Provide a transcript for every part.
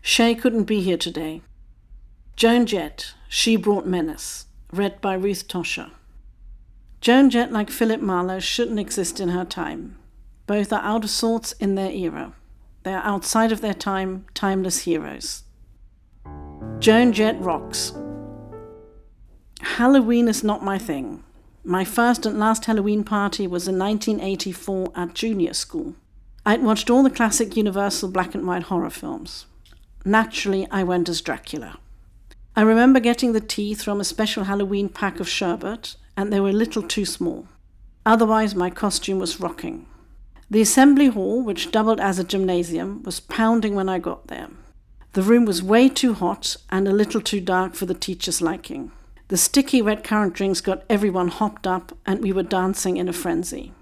Shay couldn't be here today. Joan Jett, She Brought Menace, read by Ruth Tosha. Joan Jett, like Philip Marlowe, shouldn't exist in her time. Both are out of sorts in their era. They are outside of their time, timeless heroes. Joan Jett rocks. Halloween is not my thing. My first and last Halloween party was in 1984 at junior school. I'd watched all the classic Universal black and white horror films. Naturally, I went as Dracula. I remember getting the teeth from a special Halloween pack of sherbet, and they were a little too small. Otherwise, my costume was rocking. The assembly hall, which doubled as a gymnasium, was pounding when I got there. The room was way too hot and a little too dark for the teacher's liking. The sticky red currant drinks got everyone hopped up, and we were dancing in a frenzy.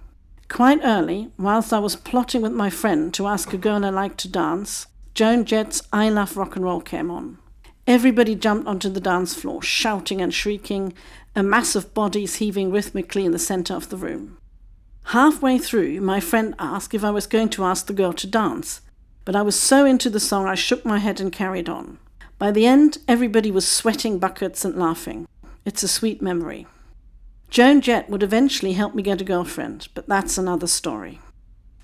Quite early, whilst I was plotting with my friend to ask a girl I liked to dance, Joan Jett's I Love Rock and Roll came on. Everybody jumped onto the dance floor, shouting and shrieking, a mass of bodies heaving rhythmically in the center of the room. Halfway through, my friend asked if I was going to ask the girl to dance, but I was so into the song I shook my head and carried on. By the end, everybody was sweating buckets and laughing. It's a sweet memory. Joan Jett would eventually help me get a girlfriend, but that's another story.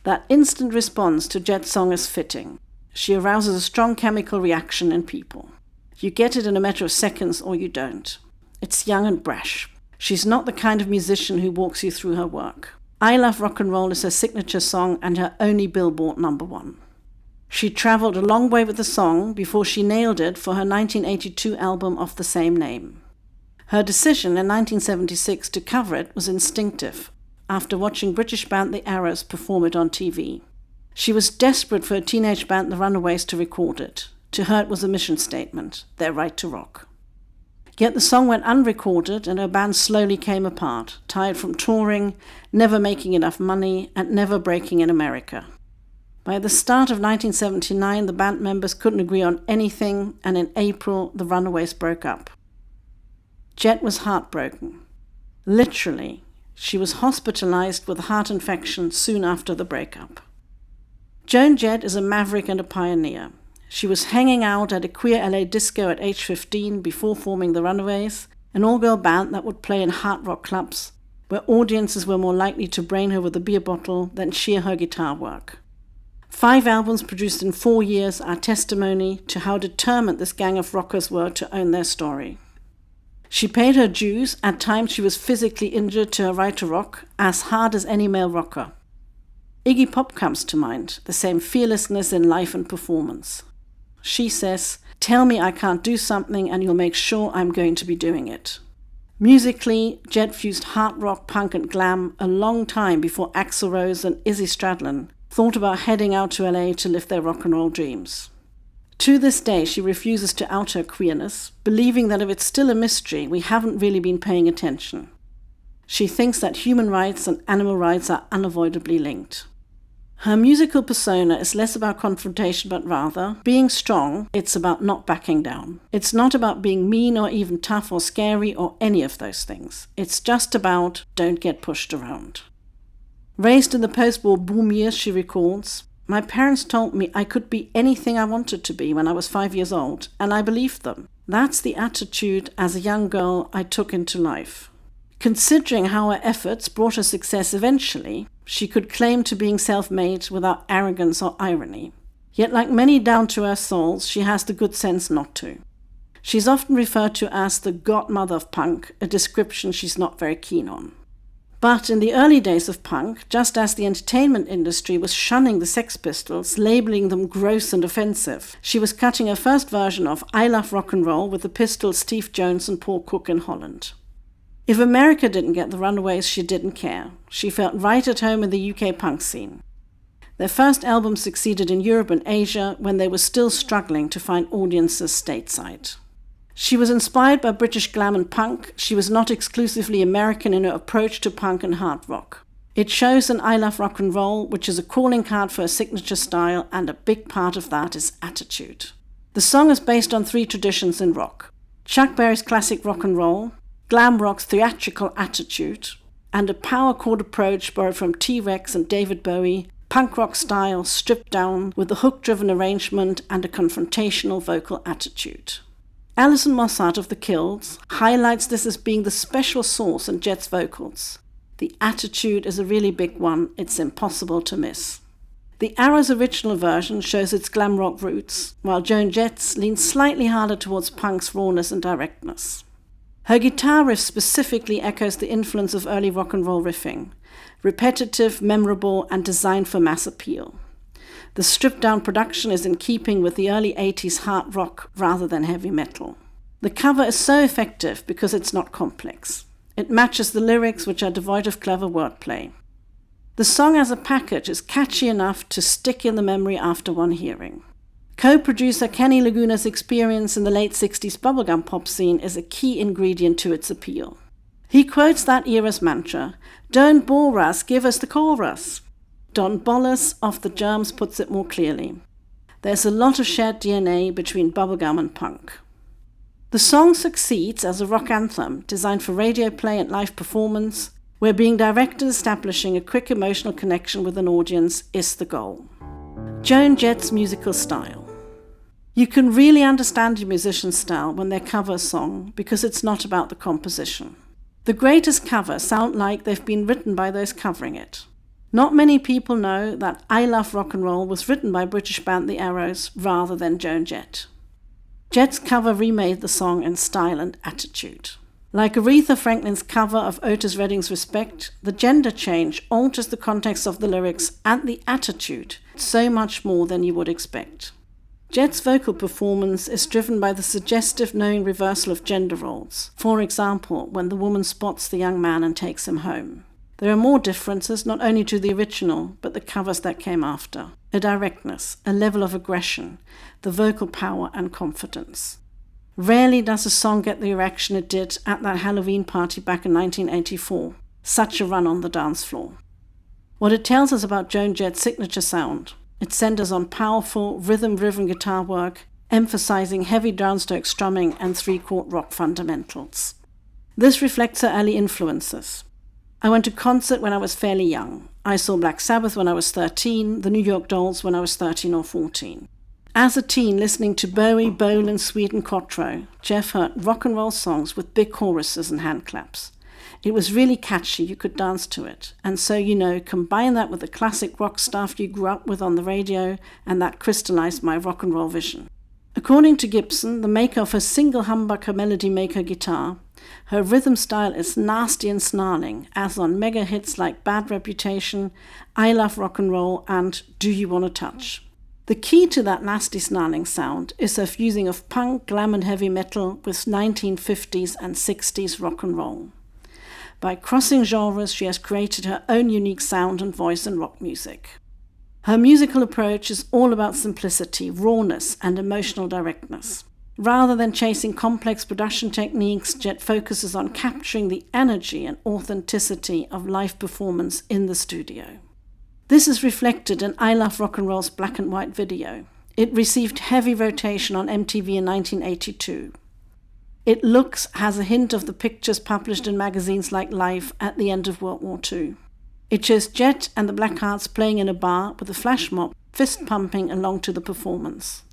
That instant response to Jett's song is fitting. She arouses a strong chemical reaction in people. You get it in a matter of seconds or you don't. It's young and brash. She's not the kind of musician who walks you through her work. I Love Rock and Roll is her signature song and her only Billboard #1. She traveled a long way with the song before she nailed it for her 1982 album of the same name. Her decision in 1976 to cover it was instinctive, after watching British band The Arrows perform it on TV. She was desperate for a teenage band, The Runaways, to record it. To her it was a mission statement, their right to rock. Yet the song went unrecorded and her band slowly came apart, tired from touring, never making enough money, and never breaking in America. By the start of 1979, the band members couldn't agree on anything, and in April, the Runaways broke up. Jett was heartbroken. Literally, she was hospitalized with a heart infection soon after the breakup. Joan Jett is a maverick and a pioneer. She was hanging out at a queer LA disco at age 15 before forming the Runaways, an all-girl band that would play in hard rock clubs, where audiences were more likely to brain her with a beer bottle than cheer her guitar work. 5 albums produced in 4 years are testimony to how determined this gang of rockers were to own their story. She paid her dues. At times she was physically injured to her right to rock, as hard as any male rocker. Iggy Pop comes to mind, the same fearlessness in life and performance. She says, "Tell me I can't do something and you'll make sure I'm going to be doing it." Musically, Jett fused hard rock, punk and glam a long time before Axl Rose and Izzy Stradlin thought about heading out to LA to live their rock and roll dreams. To this day, she refuses to out her queerness, believing that if it's still a mystery, we haven't really been paying attention. She thinks that human rights and animal rights are unavoidably linked. Her musical persona is less about confrontation, but rather being strong. It's about not backing down. It's not about being mean or even tough or scary or any of those things. It's just about don't get pushed around. Raised in the post-war boom years, she recalls, "My parents told me I could be anything I wanted to be when I was 5 years old, and I believed them. That's the attitude as a young girl I took into life." Considering how her efforts brought her success eventually, she could claim to being self-made without arrogance or irony. Yet like many down-to-earth souls, she has the good sense not to. She's often referred to as the godmother of punk, a description she's not very keen on. But in the early days of punk, just as the entertainment industry was shunning the Sex Pistols, labeling them gross and offensive, she was cutting her first version of I Love Rock and Roll with the Pistols' Steve Jones and Paul Cook in Holland. If America didn't get the Runaways, she didn't care. She felt right at home in the UK punk scene. Their first album succeeded in Europe and Asia when they were still struggling to find audiences stateside. She was inspired by British glam and punk. She was not exclusively American in her approach to punk and hard rock. It shows in I Love Rock and Roll, which is a calling card for her signature style, and a big part of that is attitude. The song is based on 3 traditions in rock: Chuck Berry's classic rock and roll, glam rock's theatrical attitude, and a power chord approach borrowed from T-Rex and David Bowie, punk rock style stripped down with a hook-driven arrangement and a confrontational vocal attitude. Alison Mossart of The Kills highlights this as being the special sauce in Jett's vocals. The attitude is a really big one, it's impossible to miss. The Arrows original version shows its glam rock roots, while Joan Jett's leans slightly harder towards punk's rawness and directness. Her guitar riff specifically echoes the influence of early rock and roll riffing, repetitive, memorable, and designed for mass appeal. The stripped-down production is in keeping with the early 80s hard rock rather than heavy metal. The cover is so effective because it's not complex. It matches the lyrics, which are devoid of clever wordplay. The song as a package is catchy enough to stick in the memory after one hearing. Co-producer Kenny Laguna's experience in the late 60s bubblegum pop scene is a key ingredient to its appeal. He quotes that era's mantra, "Don't bore us, give us the chorus." Don Bolles of The Germs puts it more clearly. There's a lot of shared DNA between bubblegum and punk. The song succeeds as a rock anthem designed for radio play and live performance, where being direct and establishing a quick emotional connection with an audience is the goal. Joan Jett's musical style. You can really understand a musician's style when they cover a song because it's not about the composition. The greatest covers sound like they've been written by those covering it. Not many people know that I Love Rock and Roll was written by British band The Arrows rather than Joan Jett. Jett's cover remade the song in style and attitude. Like Aretha Franklin's cover of Otis Redding's Respect, the gender change alters the context of the lyrics and the attitude so much more than you would expect. Jett's vocal performance is driven by the suggestive knowing reversal of gender roles, for example, when the woman spots the young man and takes him home. There are more differences, not only to the original, but the covers that came after. A directness, a level of aggression, the vocal power and confidence. Rarely does a song get the reaction it did at that Halloween party back in 1984. Such a run on the dance floor. What it tells us about Joan Jett's signature sound. It centers on powerful, rhythm-driven guitar work, emphasizing heavy downstroke strumming and three-chord rock fundamentals. This reflects her early influences. I went to concert when I was fairly young. I saw Black Sabbath when I was 13, the New York Dolls when I was 13 or 14. As a teen, listening to Bowie, Bolan, Sweet and Quattro, Jeff heard rock and roll songs with big choruses and hand claps. It was really catchy, you could dance to it. And so, combine that with the classic rock stuff you grew up with on the radio, and that crystallized my rock and roll vision. According to Gibson, the maker of her single humbucker Melody Maker guitar, her rhythm style is nasty and snarling, as on mega hits like Bad Reputation, I Love Rock and Roll, and Do You Wanna Touch? The key to that nasty snarling sound is her fusing of punk, glam and heavy metal with 1950s and 60s rock and roll. By crossing genres, she has created her own unique sound and voice in rock music. Her musical approach is all about simplicity, rawness, and emotional directness. Rather than chasing complex production techniques, Jett focuses on capturing the energy and authenticity of live performance in the studio. This is reflected in I Love Rock and Roll's black and white video. It received heavy rotation on MTV in 1982. It has a hint of the pictures published in magazines like Life at the end of World War II. It shows Jett and the Blackhearts playing in a bar with a flash mob, fist pumping along to the performance.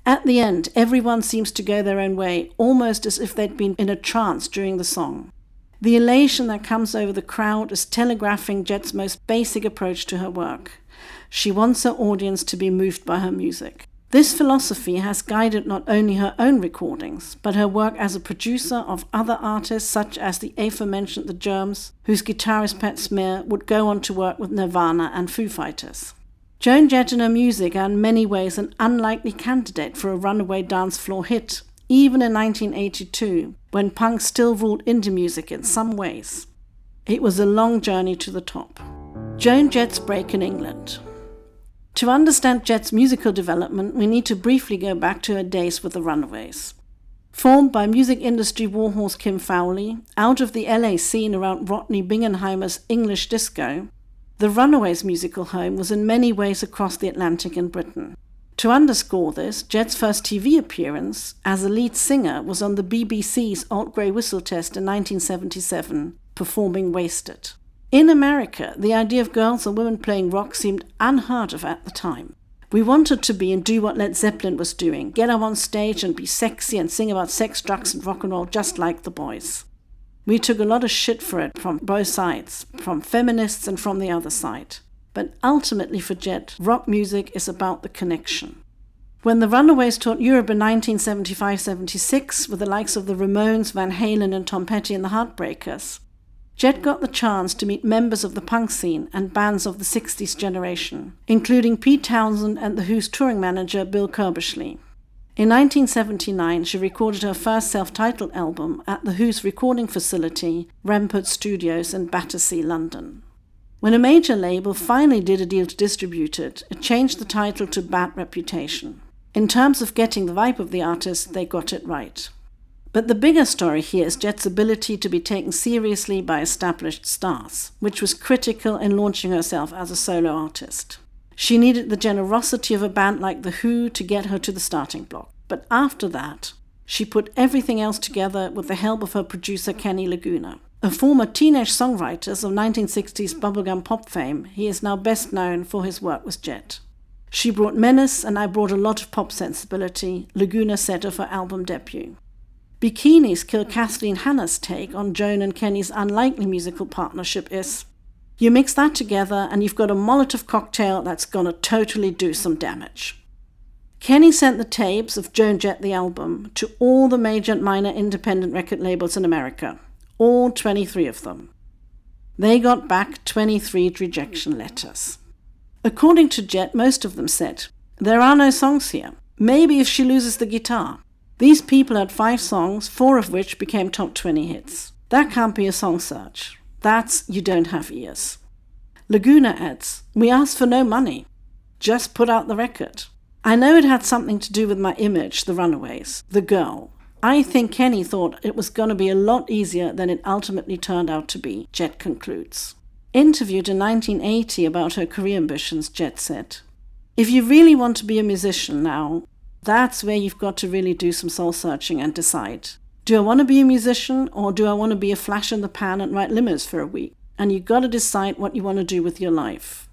At the end, everyone seems to go their own way, almost as if they'd been in a trance during the song. The elation that comes over the crowd is telegraphing Jett's most basic approach to her work. She wants her audience to be moved by her music. This philosophy has guided not only her own recordings, but her work as a producer of other artists such as the aforementioned The Germs, whose guitarist Pat Smear would go on to work with Nirvana and Foo Fighters. Joan Jett and her music are in many ways an unlikely candidate for a runaway dance floor hit, even in 1982, when punk still ruled indie music in some ways. It was a long journey to the top. Joan Jett's break in England. To understand Jett's musical development, we need to briefly go back to her days with the Runaways. Formed by music industry warhorse Kim Fowley, out of the LA scene around Rodney Bingenheimer's English disco, the Runaways' musical home was in many ways across the Atlantic in Britain. To underscore this, Jett's first TV appearance as a lead singer was on the BBC's Alt Grey Whistle Test in 1977, performing Wasted. In America, the idea of girls or women playing rock seemed unheard of at the time. We wanted to be and do what Led Zeppelin was doing, get up on stage and be sexy and sing about sex, drugs and rock and roll just like the boys. We took a lot of shit for it from both sides, from feminists and from the other side. But ultimately for Jett, rock music is about the connection. When the Runaways toured Europe in 1975-76 with the likes of the Ramones, Van Halen and Tom Petty and the Heartbreakers, Jett got the chance to meet members of the punk scene and bands of the 60s generation, including Pete Townsend and The Who's touring manager Bill Curbishley. In 1979, she recorded her first self-titled album at The Who's recording facility, Rampart Studios in Battersea, London. When a major label finally did a deal to distribute it, it changed the title to Bad Reputation. In terms of getting the vibe of the artist, they got it right. But the bigger story here is Jett's ability to be taken seriously by established stars, which was critical in launching herself as a solo artist. She needed the generosity of a band like The Who to get her to the starting block. But after that, she put everything else together with the help of her producer Kenny Laguna. A former teenage songwriter of 1960s bubblegum pop fame, he is now best known for his work with Jett. She brought menace and I brought a lot of pop sensibility, Laguna said of her album debut. Bikini's Kill Kathleen Hanna's take on Joan and Kenny's unlikely musical partnership is, you mix that together and you've got a Molotov cocktail that's gonna totally do some damage. Kenny sent the tapes of Joan Jett the album to all the major and minor independent record labels in America, all 23 of them. They got back 23 rejection letters. According to Jett, most of them said, there are no songs here. Maybe if she loses the guitar. These people had 5 songs, 4 of which became top 20 hits. That can't be a song search. That's you don't have ears. Laguna adds, we asked for no money. Just put out the record. I know it had something to do with my image, the Runaways, the girl. I think Kenny thought it was going to be a lot easier than it ultimately turned out to be, Jett concludes. Interviewed in 1980 about her career ambitions, Jett said, if you really want to be a musician now, that's where you've got to really do some soul searching and decide. Do I want to be a musician or do I want to be a flash in the pan and write limos for a week? And you've got to decide what you want to do with your life.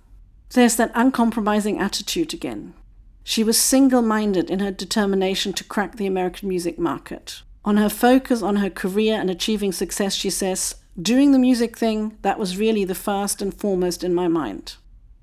There's that uncompromising attitude again. She was single-minded in her determination to crack the American music market. On her focus on her career and achieving success, she says, doing the music thing, that was really the first and foremost in my mind.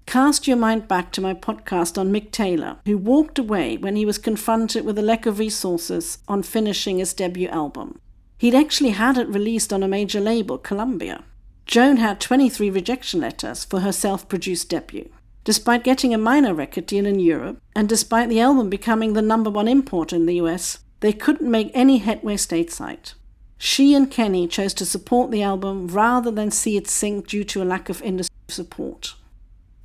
Cast your mind back to my podcast on Mick Taylor, who walked away when he was confronted with a lack of resources on finishing his debut album. He'd actually had it released on a major label, Columbia. Joan had 23 rejection letters for her self-produced debut. Despite getting a minor record deal in Europe, and despite the album becoming the #1 import in the US, they couldn't make any headway stateside. She and Kenny chose to support the album rather than see it sink due to a lack of industry support.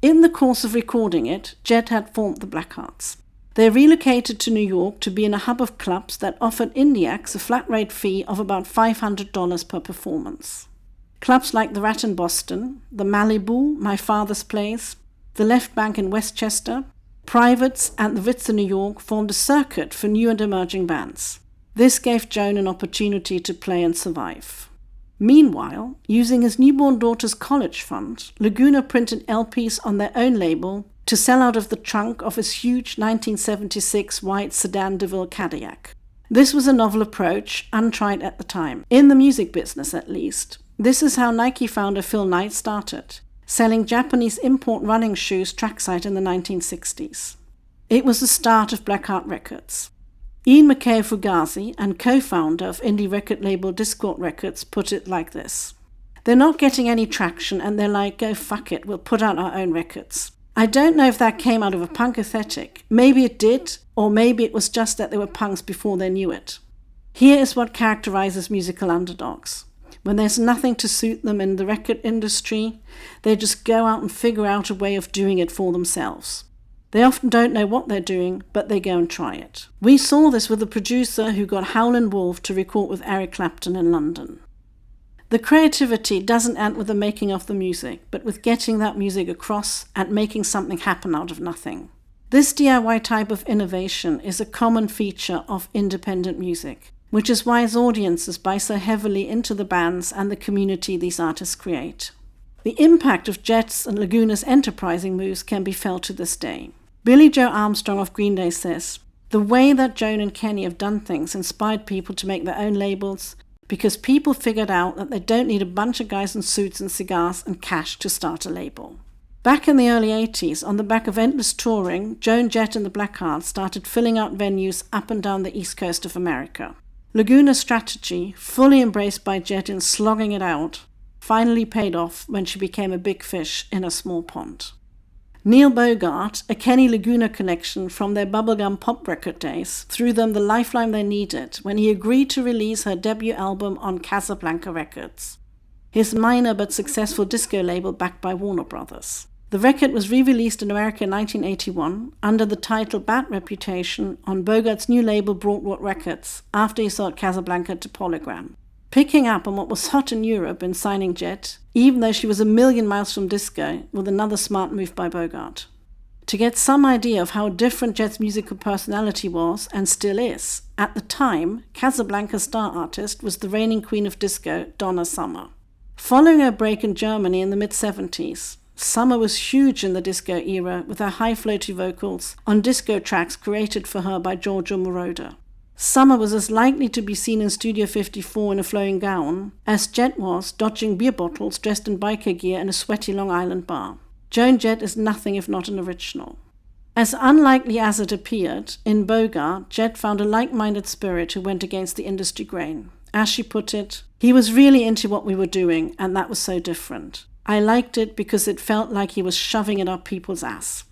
In the course of recording it, Jett had formed the Blackhearts. They relocated to New York to be in a hub of clubs that offered indie acts a flat rate fee of about $500 per performance. Clubs like the Rat in Boston, the Malibu, My Father's Place, the Left Bank in Westchester, Privates and the Ritz in New York formed a circuit for new and emerging bands. This gave Joan an opportunity to play and survive. Meanwhile, using his newborn daughter's college fund, Laguna printed LPs on their own label to sell out of the trunk of his huge 1976 white sedan DeVille Cadillac. This was a novel approach, untried at the time, in the music business at least. This is how Nike founder Phil Knight started, selling Japanese import running shoes trackside in the 1960s. It was the start of Blackheart Records. Ian MacKay Fugazi and co-founder of indie record label Discord Records put it like this. They're not getting any traction and they're like, go fuck it, we'll put out our own records. I don't know if that came out of a punk aesthetic. Maybe it did, or maybe it was just that they were punks before they knew it. Here is what characterizes musical underdogs. When there's nothing to suit them in the record industry, they just go out and figure out a way of doing it for themselves. They often don't know what they're doing, but they go and try it. We saw this with the producer who got Howlin' Wolf to record with Eric Clapton in London. The creativity doesn't end with the making of the music, but with getting that music across and making something happen out of nothing. This DIY type of innovation is a common feature of independent music, which is why its audiences buy so heavily into the bands and the community these artists create. The impact of Jett's and Laguna's enterprising moves can be felt to this day. Billie Joe Armstrong of Green Day says, "The way that Joan and Kenny have done things inspired people to make their own labels because people figured out that they don't need a bunch of guys in suits and cigars and cash to start a label." Back in the early 80s, on the back of endless touring, Joan Jett and the Blackhearts started filling out venues up and down the east coast of America. Laguna's strategy, fully embraced by Jett in slogging it out, finally paid off when she became a big fish in a small pond. Neil Bogart, a Kenny Laguna connection from their bubblegum pop record days, threw them the lifeline they needed when he agreed to release her debut album on Casablanca Records, his minor but successful disco label backed by Warner Brothers. The record was re-released in America in 1981 under the title Bad Reputation on Bogart's new label Broadwood Records after he sold Casablanca to Polygram. Picking up on what was hot in Europe in signing Jett, even though she was a million miles from disco, was another smart move by Bogart. To get some idea of how different Jett's musical personality was, and still is, at the time, Casablanca's star artist was the reigning queen of disco, Donna Summer. Following her break in Germany in the mid-70s, Summer was huge in the disco era with her high floaty vocals on disco tracks created for her by Giorgio Moroder. Summer was as likely to be seen in Studio 54 in a flowing gown as Jett was dodging beer bottles dressed in biker gear in a sweaty Long Island bar. Joan Jett is nothing if not an original. As unlikely as it appeared, in Bogart, Jett found a like-minded spirit who went against the industry grain. As she put it, "He was really into what we were doing, and that was so different. I liked it because it felt like he was shoving it up people's ass."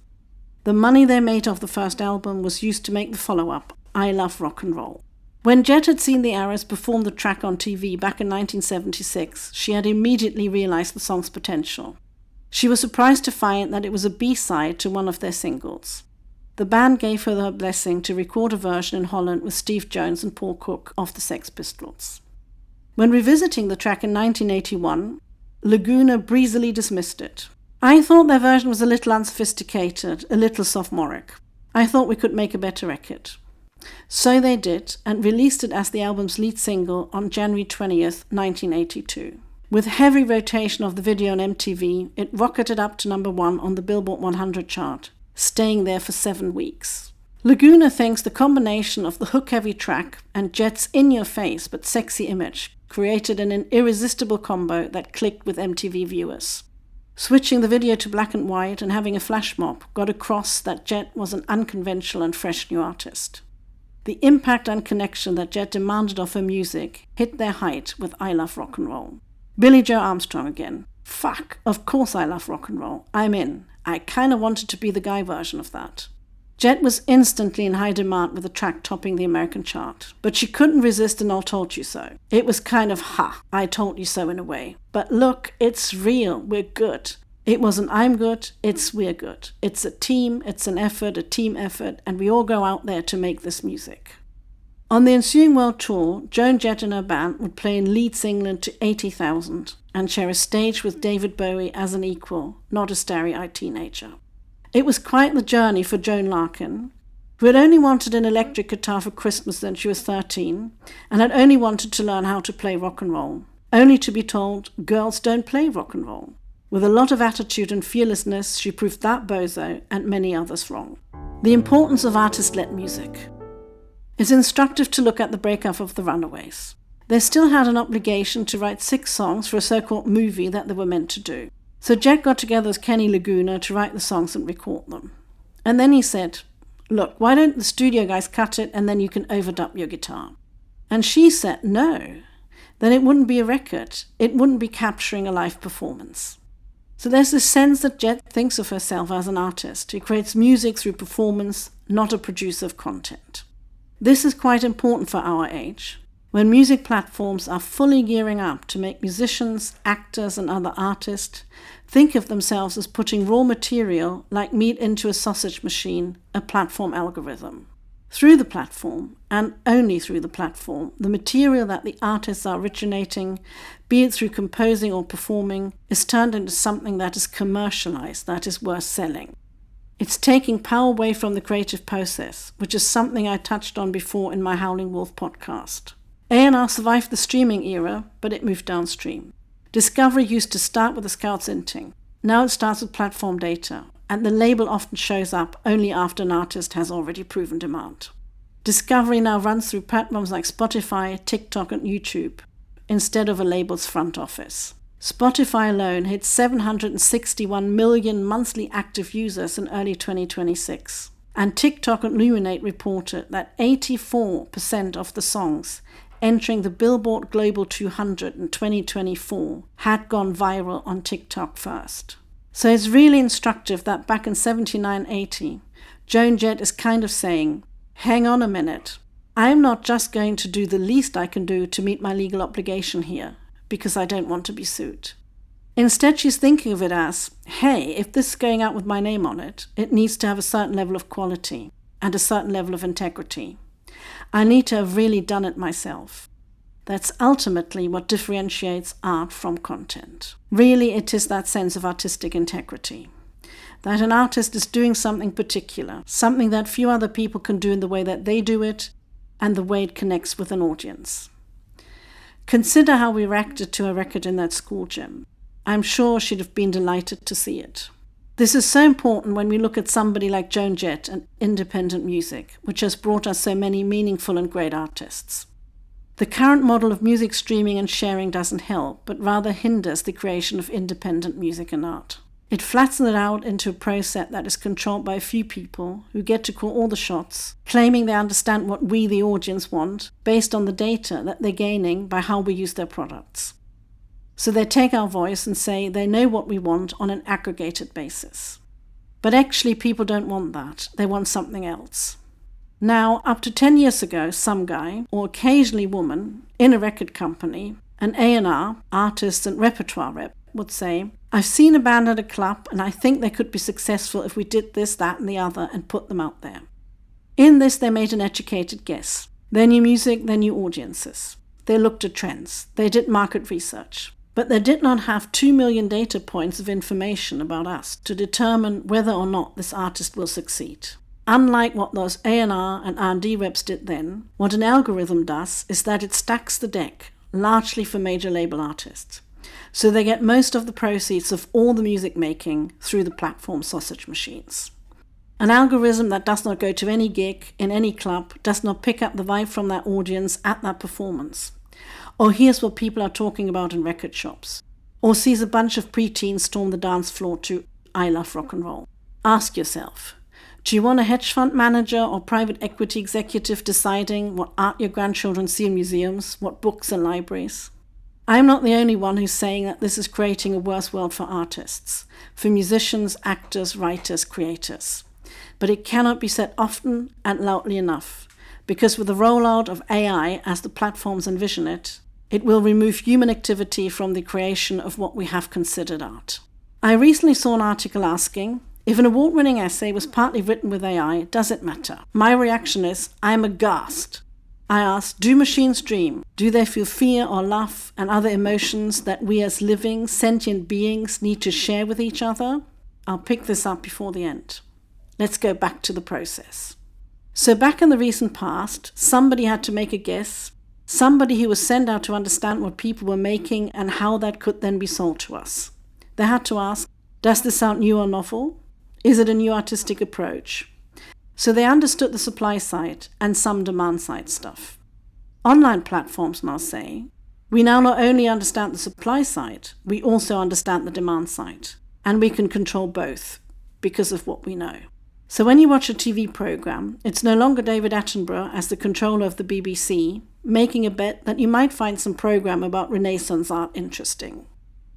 The money they made off the first album was used to make the follow-up, I Love Rock and Roll. When Jett had seen the Arrows perform the track on TV back in 1976, she had immediately realized the song's potential. She was surprised to find that it was a B-side to one of their singles. The band gave her their blessing to record a version in Holland with Steve Jones and Paul Cook of the Sex Pistols. When revisiting the track in 1981, Laguna breezily dismissed it. "I thought their version was a little unsophisticated, a little sophomoric. I thought we could make a better record." So they did, and released it as the album's lead single on January 20th, 1982. With heavy rotation of the video on MTV, it rocketed up to number 1 on the Billboard 100 chart, staying there for 7 weeks. Laguna thinks the combination of the hook-heavy track and Jett's in-your-face but sexy image created an irresistible combo that clicked with MTV viewers. Switching the video to black and white and having a flash mob got across that Jett was an unconventional and fresh new artist. The impact and connection that Jett demanded of her music hit their height with I Love Rock and Roll. Billie Joe Armstrong again. Fuck, of course I love rock and roll. I'm in. I kinda wanted to be the guy version of that. Jett was instantly in high demand with the track topping the American chart, but she couldn't resist an "I told you so." It was kind of, I told you so in a way. But look, it's real, we're good. It wasn't I'm good, it's we're good. It's a team, it's an effort, a team effort, and we all go out there to make this music. On the ensuing world tour, Joan Jett and her band would play in Leeds, England to 80,000 and share a stage with David Bowie as an equal, not a starry-eyed teenager. It was quite the journey for Joan Larkin, who had only wanted an electric guitar for Christmas when she was 13 and had only wanted to learn how to play rock and roll, only to be told girls don't play rock and roll. With a lot of attitude and fearlessness, she proved that bozo and many others wrong. The importance of artist-led music. It's instructive to look at the breakup of the Runaways. They still had an obligation to write 6 songs for a so-called movie that they were meant to do. So Jett got together with Kenny Laguna to write the songs and record them. And then he said, "Look, why don't the studio guys cut it and then you can overdub your guitar?" And she said, "No, then it wouldn't be a record. It wouldn't be capturing a live performance." So there's this sense that Jett thinks of herself as an artist who creates music through performance, not a producer of content. This is quite important for our age, when music platforms are fully gearing up to make musicians, actors, and other artists think of themselves as putting raw material like meat into a sausage machine, a platform algorithm. Through the platform, and only through the platform, the material that the artists are originating, be it through composing or performing, is turned into something that is commercialized, that is worth selling. It's taking power away from the creative process, which is something I touched on before in my Howling Wolf podcast. A&R survived the streaming era, but it moved downstream. Discovery used to start with the scouts inting. Now it starts with platform data, and the label often shows up only after an artist has already proven demand. Discovery now runs through platforms like Spotify, TikTok, and YouTube, instead of a label's front office. Spotify alone hit 761 million monthly active users in early 2026. And TikTok and Luminate reported that 84% of the songs entering the Billboard Global 200 in 2024 had gone viral on TikTok first. So it's really instructive that back in 79-80, Joan Jett is kind of saying, hang on a minute, I'm not just going to do the least I can do to meet my legal obligation here, because I don't want to be sued. Instead, she's thinking of it as, hey, if this is going out with my name on it, it needs to have a certain level of quality and a certain level of integrity. I need to have really done it myself. That's ultimately what differentiates art from content. Really, it is that sense of artistic integrity. That an artist is doing something particular, something that few other people can do in the way that they do it, and the way it connects with an audience. Consider how we reacted to a record in that school gym. I'm sure she'd have been delighted to see it. This is so important when we look at somebody like Joan Jett and independent music, which has brought us so many meaningful and great artists. The current model of music streaming and sharing doesn't help, but rather hinders the creation of independent music and art. It flattens it out into a process that is controlled by a few people who get to call all the shots, claiming they understand what we, the audience, want based on the data that they're gaining by how we use their products. So they take our voice and say they know what we want on an aggregated basis. But actually people don't want that. They want something else. Now, up to 10 years ago, some guy, or occasionally woman, in a record company, an A&R, artist and repertoire rep, would say, I've seen a band at a club and I think they could be successful if we did this, that and the other and put them out there. In this they made an educated guess. They knew music, they knew audiences. They looked at trends. They did market research. But they did not have 2 million data points of information about us to determine whether or not this artist will succeed. Unlike what those A&R and R&D reps did then, what an algorithm does is that it stacks the deck, largely for major label artists. So they get most of the proceeds of all the music making through the platform sausage machines. An algorithm that does not go to any gig, in any club, does not pick up the vibe from that audience at that performance. Or hears what people are talking about in record shops. Or sees a bunch of preteens storm the dance floor to I Love Rock and Roll. Ask yourself, do you want a hedge fund manager or private equity executive deciding what art your grandchildren see in museums, what books and libraries? I'm not the only one who's saying that this is creating a worse world for artists, for musicians, actors, writers, creators. But it cannot be said often and loudly enough, because with the rollout of AI as the platforms envision it, it will remove human activity from the creation of what we have considered art. I recently saw an article asking, if an award-winning essay was partly written with AI, does it matter? My reaction is, I'm aghast. I ask, do machines dream? Do they feel fear or love and other emotions that we as living, sentient beings need to share with each other? I'll pick this up before the end. Let's go back to the process. So back in the recent past, somebody had to make a guess, somebody who was sent out to understand what people were making and how that could then be sold to us. They had to ask, does this sound new or novel? Is it a new artistic approach? So they understood the supply side and some demand side stuff. Online platforms now say, we now not only understand the supply side, we also understand the demand side. And we can control both because of what we know. So when you watch a TV program, it's no longer David Attenborough as the controller of the BBC making a bet that you might find some program about Renaissance art interesting.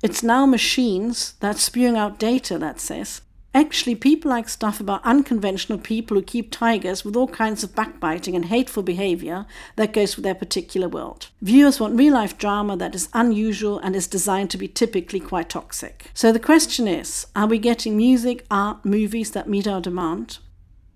It's now machines that's spewing out data that says, actually people like stuff about unconventional people who keep tigers with all kinds of backbiting and hateful behavior that goes with their particular world. Viewers want real-life drama that is unusual and is designed to be typically quite toxic. So the question is, are we getting music, art, movies that meet our demand?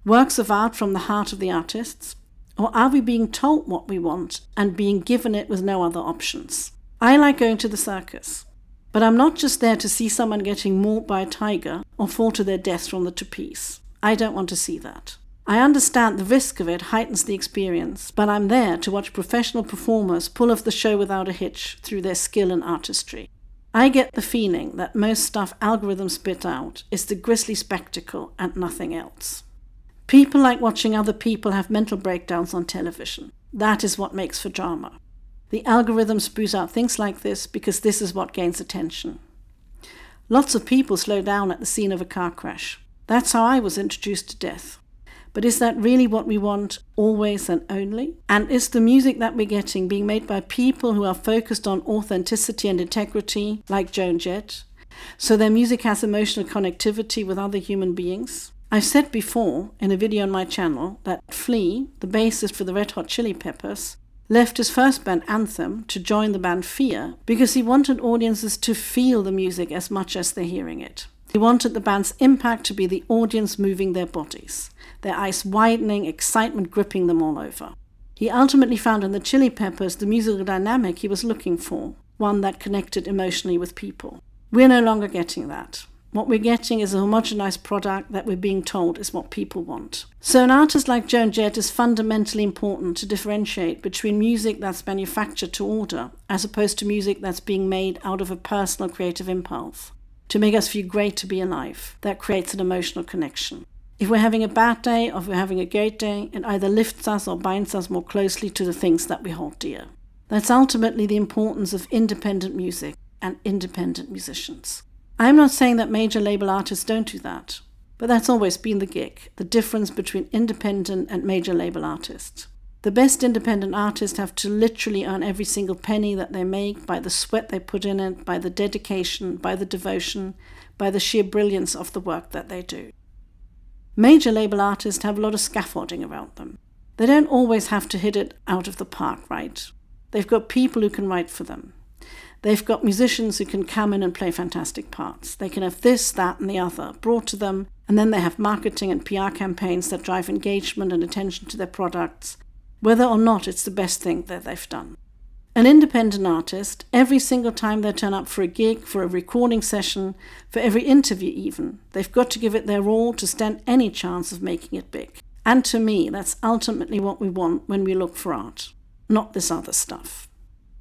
Works of art from the heart of the artists? Or are we being told what we want and being given it with no other options? I like going to the circus. But I'm not just there to see someone getting mauled by a tiger or fall to their death from the trapeze. I don't want to see that. I understand the risk of it heightens the experience, but I'm there to watch professional performers pull off the show without a hitch through their skill and artistry. I get the feeling that most stuff algorithms spit out is the grisly spectacle and nothing else. People like watching other people have mental breakdowns on television. That is what makes for drama. The algorithm spews out things like this because this is what gains attention. Lots of people slow down at the scene of a car crash. That's how I was introduced to death. But is that really what we want, always and only? And is the music that we're getting being made by people who are focused on authenticity and integrity, like Joan Jett, so their music has emotional connectivity with other human beings? I've said before, in a video on my channel, that Flea, the bassist for the Red Hot Chili Peppers, left his first band Anthem to join the band Fear because he wanted audiences to feel the music as much as they're hearing it. He wanted the band's impact to be the audience moving their bodies, their eyes widening, excitement gripping them all over. He ultimately found in the Chili Peppers the musical dynamic he was looking for, one that connected emotionally with people. We're no longer getting that. What we're getting is a homogenized product that we're being told is what people want. So an artist like Joan Jett is fundamentally important to differentiate between music that's manufactured to order as opposed to music that's being made out of a personal creative impulse, to make us feel great to be alive. That creates an emotional connection. If we're having a bad day or if we're having a great day, it either lifts us or binds us more closely to the things that we hold dear. That's ultimately the importance of independent music and independent musicians. I'm not saying that major label artists don't do that, but that's always been the gig, the difference between independent and major label artists. The best independent artists have to literally earn every single penny that they make by the sweat they put in it, by the dedication, by the devotion, by the sheer brilliance of the work that they do. Major label artists have a lot of scaffolding around them. They don't always have to hit it out of the park, right? They've got people who can write for them. They've got musicians who can come in and play fantastic parts. They can have this, that, and the other brought to them, and then they have marketing and PR campaigns that drive engagement and attention to their products, whether or not it's the best thing that they've done. An independent artist, every single time they turn up for a gig, for a recording session, for every interview even, they've got to give it their all to stand any chance of making it big. And to me, that's ultimately what we want when we look for art, not this other stuff.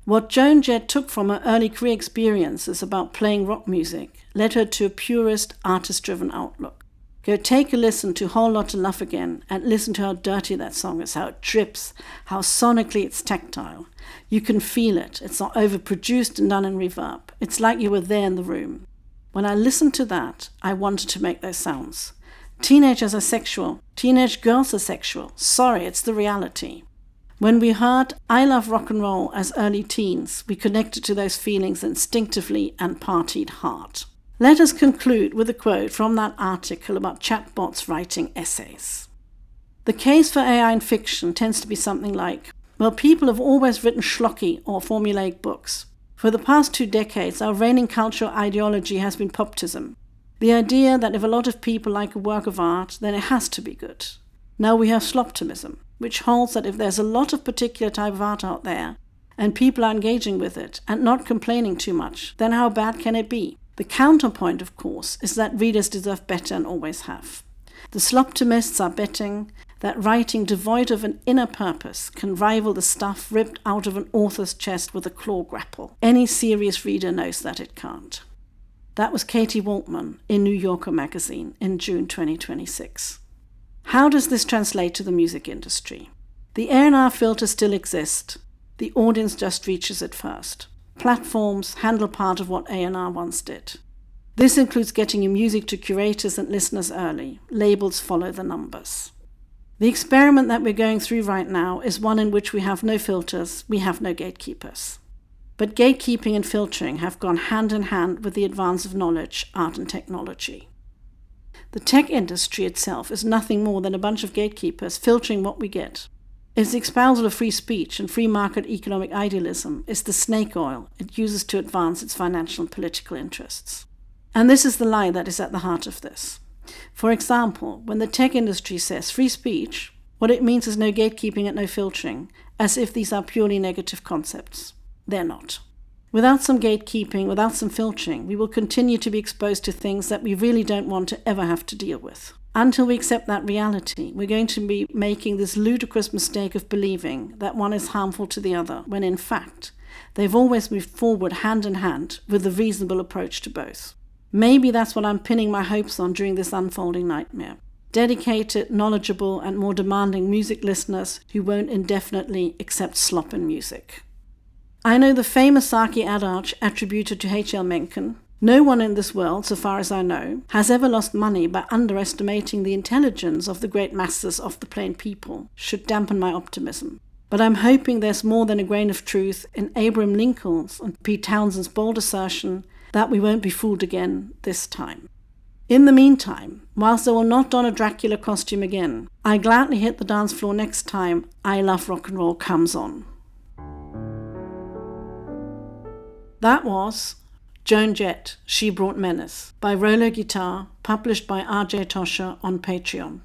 What Joan Jett took from her early career experiences about playing rock music led her to a purist, artist-driven outlook. Go take a listen to Whole Lotta Love Again and listen to how dirty that song is, how it drips, how sonically it's tactile. You can feel it. It's not overproduced and done in reverb. It's like you were there in the room. When I listened to that, I wanted to make those sounds. Teenagers are sexual. Teenage girls are sexual. Sorry, it's the reality. When we heard I Love Rock and Roll as early teens, we connected to those feelings instinctively and partied hard. Let us conclude with a quote from that article about chatbots writing essays. The case for AI in fiction tends to be something like, well, people have always written schlocky or formulaic books. For the past 2 decades, our reigning cultural ideology has been populism. The idea that if a lot of people like a work of art, then it has to be good. Now we have sloptimism, which holds that if there's a lot of particular type of art out there, and people are engaging with it and not complaining too much, then how bad can it be? The counterpoint, of course, is that readers deserve better and always have. The sloptimists are betting that writing devoid of an inner purpose can rival the stuff ripped out of an author's chest with a claw grapple. Any serious reader knows that it can't. That was Katie Waltman in New Yorker magazine in June 2026. How does this translate to the music industry? The A&R filter still exists. The audience just reaches it first. Platforms handle part of what A&R once did. This includes getting your music to curators and listeners early. Labels follow the numbers. The experiment that we're going through right now is one in which we have no filters, we have no gatekeepers. But gatekeeping and filtering have gone hand in hand with the advance of knowledge, art and technology. The tech industry itself is nothing more than a bunch of gatekeepers filtering what we get. Its espousal of free speech and free market economic idealism is the snake oil it uses to advance its financial and political interests. And this is the lie that is at the heart of this. For example, when the tech industry says free speech, what it means is no gatekeeping and no filtering, as if these are purely negative concepts. They're not. Without some gatekeeping, without some filtering, we will continue to be exposed to things that we really don't want to ever have to deal with. Until we accept that reality, we're going to be making this ludicrous mistake of believing that one is harmful to the other, when in fact, they've always moved forward hand in hand with a reasonable approach to both. Maybe that's what I'm pinning my hopes on during this unfolding nightmare. Dedicated, knowledgeable, and more demanding music listeners who won't indefinitely accept slop in music. I know the famous Saki adage attributed to H.L. Mencken: no one in this world, so far as I know, has ever lost money by underestimating the intelligence of the great masses of the plain people, should dampen my optimism. But I'm hoping there's more than a grain of truth in Abraham Lincoln's and Pete Townshend's bold assertion that we won't be fooled again this time. In the meantime, whilst I will not don a Dracula costume again, I gladly hit the dance floor next time I Love Rock and Roll comes on. That was Joan Jett, She Brought Menace, by RolloGuitar, published by RJ Tosha on Patreon.